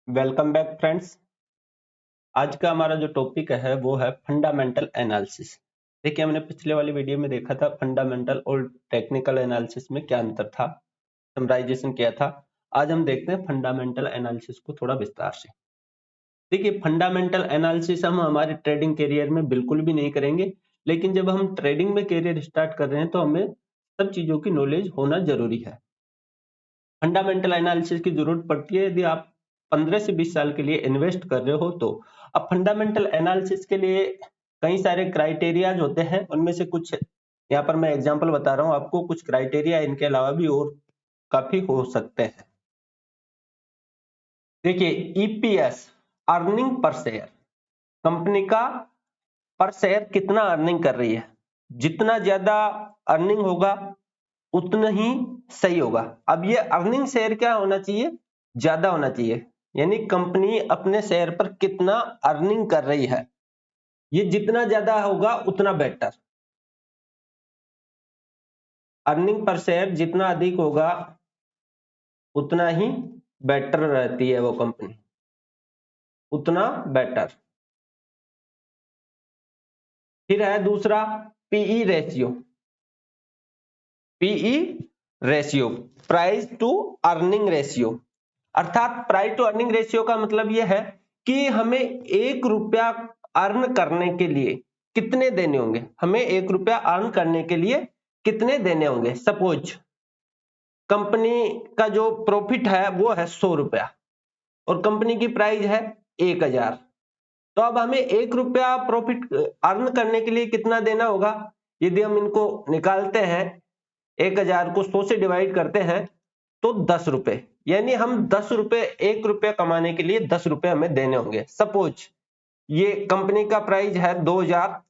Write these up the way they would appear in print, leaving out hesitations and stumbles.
Welcome back friends. आज का हमारा जो टॉपिक है वो है फंडामेंटल एनालिसिस। देखिए, हमने पिछले वाली वीडियो में देखा था फंडामेंटल और टेक्निकल एनालिसिस में क्या अंतर था, समराइजेशन किया था। आज हम देखते हैं फंडामेंटल एनालिसिस को थोड़ा विस्तार से। देखिए, फंडामेंटल एनालिसिस हम हमारे ट्रेडिंग करियर में बिल्कुल भी नहीं करेंगे, लेकिन जब हम ट्रेडिंग में करियर स्टार्ट कर रहे हैं तो हमें सब चीजों की नॉलेज होना जरूरी है। फंडामेंटल एनालिसिस की जरूरत पड़ती है यदि आप 15 से 20 साल के लिए इन्वेस्ट कर रहे हो तो। अब फंडामेंटल एनालिसिस के लिए कई सारे क्राइटेरियाज होते हैं, उनमें से कुछ यहाँ पर मैं एग्जांपल बता रहा हूँ आपको। कुछ क्राइटेरिया इनके अलावा भी और काफी हो सकते हैं। देखिए, EPS, earning per share, company का पर शेयर कितना अर्निंग कर रही है। जितना ज्यादा अर्निंग होगा उतना ही सही होगा। अब ये अर्निंग शेयर क्या होना चाहिए, ज्यादा होना चाहिए, यानी कंपनी अपने शेयर पर कितना अर्निंग कर रही है, ये जितना ज्यादा होगा उतना बेटर। अर्निंग पर शेयर जितना अधिक होगा उतना ही बेटर रहती है वो कंपनी, उतना बेटर। फिर है दूसरा PE ratio. PE ratio, price to earning ratio, अर्थात प्राइस टू अर्निंग रेशियो का मतलब यह है कि हमें 1 रुपया अर्न करने के लिए कितने देने होंगे, हमें 1 रुपया अर्न करने के लिए कितने देने होंगे। सपोज कंपनी का जो प्रॉफिट है वो है 100 रुपया और कंपनी की प्राइस है 1000, तो अब हमें 1 रुपया प्रॉफिट अर्न करने के लिए कितना देना होगा। यदि हम इनको निकालते हैं, 1000 को 100 से डिवाइड करते हैं तो 10 रुपए, यानी हम 10 रुपए, 1 रुपया कमाने के लिए 10 रुपए हमें देने होंगे। सपोज ये कंपनी का प्राइस है 2000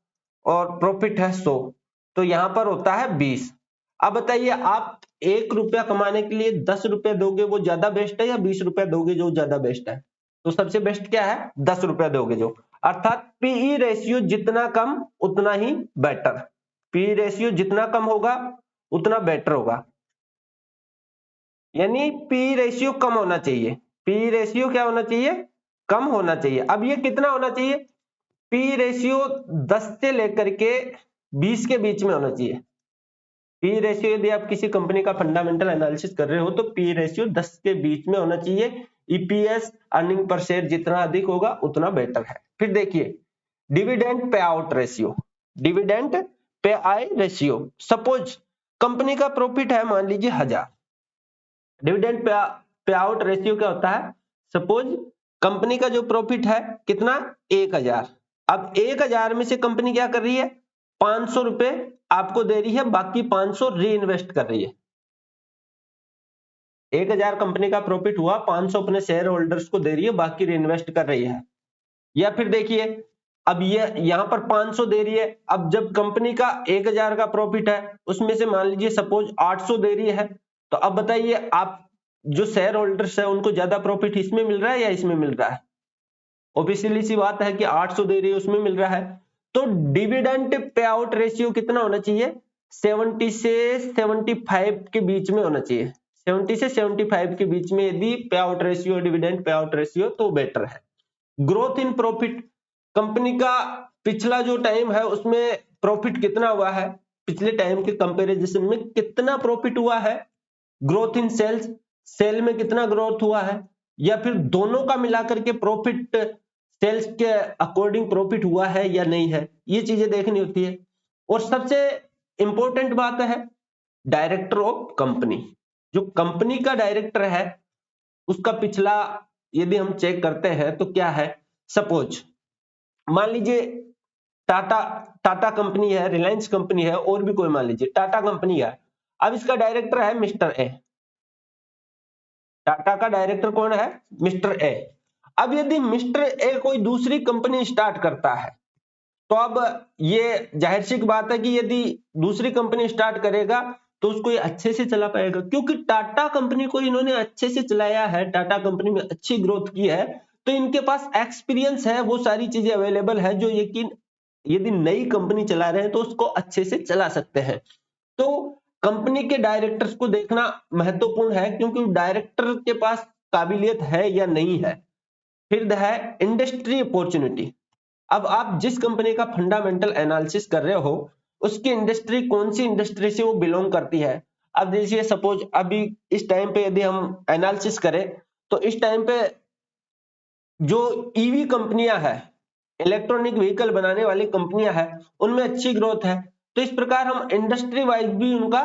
और प्रॉफिट है 100, तो यहां पर होता है 20। अब बताइए, आप 1 रुपया कमाने के लिए 10 रुपया दोगे वो ज्यादा बेस्ट है या 20 रुपया दोगे जो ज्यादा बेस्ट है। तो सबसे बेस्ट क्या है, 10 रुपया दोगे जो, अर्थात पीई रेशियो जितना कम उतना ही बेटर। पीई रेशियो जितना कम होगा उतना बेटर होगा, यानी पी रेशियो कम होना चाहिए। पी रेशियो क्या होना चाहिए, कम होना चाहिए। अब ये कितना होना चाहिए, पी रेशियो 10 से लेकर के 20 के बीच में होना चाहिए। पी रेशियो यदि आप किसी कंपनी का फंडामेंटल एनालिसिस कर रहे हो तो पी रेशियो 10 के बीच में होना चाहिए। ईपीएस, अर्निंग पर शेयर जितना अधिक होगा उतना बेटर है। फिर देखिए dividend pay out ratio. Dividend pay आई रेशियो, सपोज कंपनी का प्रॉफिट है मान लीजिए 1000, डिविडेंड पे आउट रेशियो क्या होता है, सपोज कंपनी का जो प्रॉफिट है कितना 1000, अब 1000 में से कंपनी क्या कर रही है, 500 रुपए आपको दे रही है, बाकी 500 री इन्वेस्ट कर रही है। 1000 कंपनी का प्रॉफिट हुआ, 500 अपने शेयर होल्डर्स को दे रही है, बाकी री इन्वेस्ट कर रही है। या फिर देखिए, अब ये यहां पर 500 दे रही है, अब जब कंपनी का 1000 का प्रॉफिट है उसमें से मान लीजिए सपोज 800 दे रही है, तो अब बताइए आप जो शेयर होल्डर्स है उनको ज्यादा प्रॉफिट इसमें मिल रहा है या इसमें मिल रहा है। ऑब्वियसली सी बात है कि 800 दे रही है उसमें मिल रहा है। तो डिविडेंड पे आउट रेशियो कितना होना चाहिए, 70 से 75 के बीच में होना चाहिए। 70 से 75 के बीच में यदि पे out ratio, dividend pay out ratio, तो बेटर है। ग्रोथ इन प्रॉफिट, कंपनी का पिछला जो टाइम है उसमें प्रॉफिट कितना हुआ है, पिछले टाइम के कंपैरिजन में कितना प्रॉफिट हुआ है। ग्रोथ इन सेल्स, सेल में कितना ग्रोथ हुआ है, या फिर दोनों का मिलाकर के प्रॉफिट, सेल्स के अकॉर्डिंग प्रॉफिट हुआ है या नहीं है, ये चीजें देखनी होती है। और सबसे इंपॉर्टेंट बात है डायरेक्टर ऑफ कंपनी, जो कंपनी का डायरेक्टर है उसका पिछला यदि हम चेक करते हैं तो क्या है। सपोज मान लीजिए टाटा, टाटा कंपनी है, रिलायंस कंपनी है, और भी कोई मान लीजिए टाटा कंपनी है। अब इसका डायरेक्टर है मिस्टर ए, टाटा का डायरेक्टर कौन है, मिस्टर ए। अब यदि मिस्टर ए कोई दूसरी कंपनी स्टार्ट करता है तो अब ये जाहिर सी बात है कि यदि दूसरी कंपनी स्टार्ट करेगा तो उसको ये अच्छे से चला पाएगा, क्योंकि टाटा कंपनी को इन्होंने अच्छे से चलाया है, टाटा कंपनी में अच्छी ग्रोथ की है, तो इनके पास एक्सपीरियंस है, वो सारी चीजें अवेलेबल है जो यकीन यदि नई कंपनी चला रहे हैं तो उसको अच्छे से चला सकते हैं। तो कंपनी के डायरेक्टर्स को देखना महत्वपूर्ण है, क्योंकि डायरेक्टर के पास काबिलियत है या नहीं है। फिर है इंडस्ट्री अपॉर्चुनिटी। अब आप जिस कंपनी का फंडामेंटल एनालिसिस कर रहे हो उसकी इंडस्ट्री, कौन सी इंडस्ट्री से वो बिलोंग करती है। अब देखिए सपोज अभी इस टाइम पे यदि हम एनालिसिस करें तो इस टाइम पे जो ईवी कंपनियां हैं, इलेक्ट्रॉनिक व्हीकल बनाने वाली कंपनियां हैं, उनमें अच्छी ग्रोथ है। तो इस प्रकार हम इंडस्ट्री वाइज भी उनका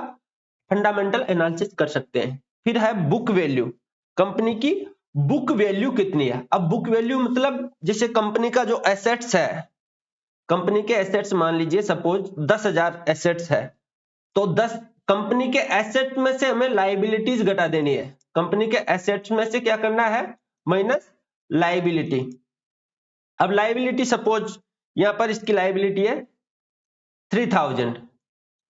फंडामेंटल एनालिसिस कर सकते हैं। फिर है बुक वैल्यू, कंपनी की बुक वैल्यू कितनी है। अब बुक वैल्यू मतलब जैसे कंपनी का जो एसेट्स है, कंपनी के एसेट्स मान लीजिए सपोज 10,000 एसेट्स है, तो 10 कंपनी के एसेट में से हमें लाइबिलिटीज घटा देनी है। कंपनी के एसेट्स में से क्या करना है, माइनस लाइबिलिटी। अब लाइबिलिटी सपोज यहां पर इसकी लाइबिलिटी है 3000,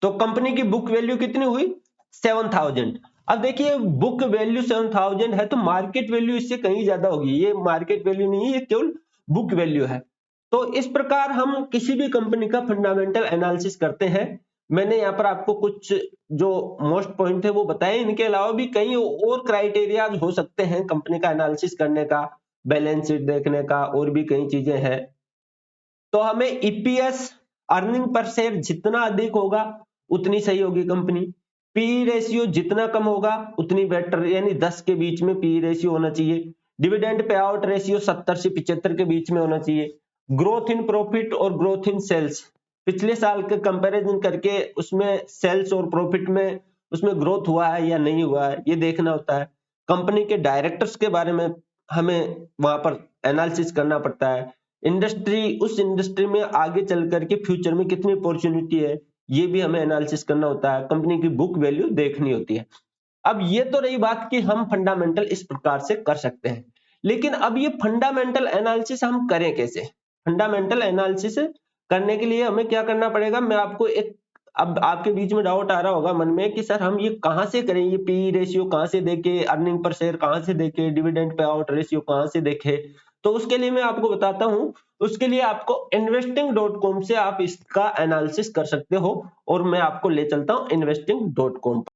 तो कंपनी की बुक वैल्यू कितनी हुई 7000। अब देखिए बुक वैल्यू 7000 है तो मार्केट वैल्यू इससे कहीं ज्यादा होगी, ये मार्केट वैल्यू नहीं है, ये केवल बुक वैल्यू है। तो इस प्रकार हम किसी भी कंपनी का फंडामेंटल एनालिसिस करते हैं। मैंने यहाँ पर आपको कुछ जो मोस्ट पॉइंट है वो बताए, इनके अलावा भी कई और क्राइटेरिया हो सकते हैं कंपनी का एनालिसिस करने का, बैलेंस शीट देखने का, और भी कई चीजें हैं। तो हमें ईपीएस, अर्निंग पर शेयर जितना अधिक होगा उतनी सही होगी कंपनी। पीई रेशियो जितना कम होगा उतनी बेटर, यानी 10 के बीच में पीई रेशियो होना चाहिए। डिविडेंड पे आउट रेशियो 70 से 75 के बीच में होना चाहिए। ग्रोथ इन प्रॉफिट और ग्रोथ इन सेल्स, पिछले साल के कंपैरिजन करके उसमें सेल्स और प्रॉफिट में उसमें ग्रोथ हुआ है या नहीं हुआ है, ये देखना होता है। कंपनी के डायरेक्टर्स के बारे में हमें वहां पर एनालिसिस करना पड़ता है। इंडस्ट्री, उस इंडस्ट्री में आगे चल करके फ्यूचर में कितनी अपॉर्चुनिटी है, ये भी हमें एनालिसिस करना होता है। कंपनी की बुक वैल्यू देखनी होती है। अब ये तो रही बात कि हम फंडामेंटल इस प्रकार से कर सकते हैं, लेकिन अब ये फंडामेंटल एनालिसिस हम करें कैसे। फंडामेंटल एनालिसिस करने के लिए हमें क्या करना पड़ेगा, मैं आपको एक, अब आपके बीच में डाउट आ रहा होगा मन में कि सर हम ये कहां से करें, ये पी रेशियो कहां से देखे, अर्निंग पर शेयर कहां से देखे, डिविडेंड पे आउट रेशियो कहां से देखे। तो उसके लिए मैं आपको बताता हूं। उसके लिए आपको investing.com से आप इसका एनालिसिस कर सकते हो, और मैं आपको ले चलता हूं investing.com पर।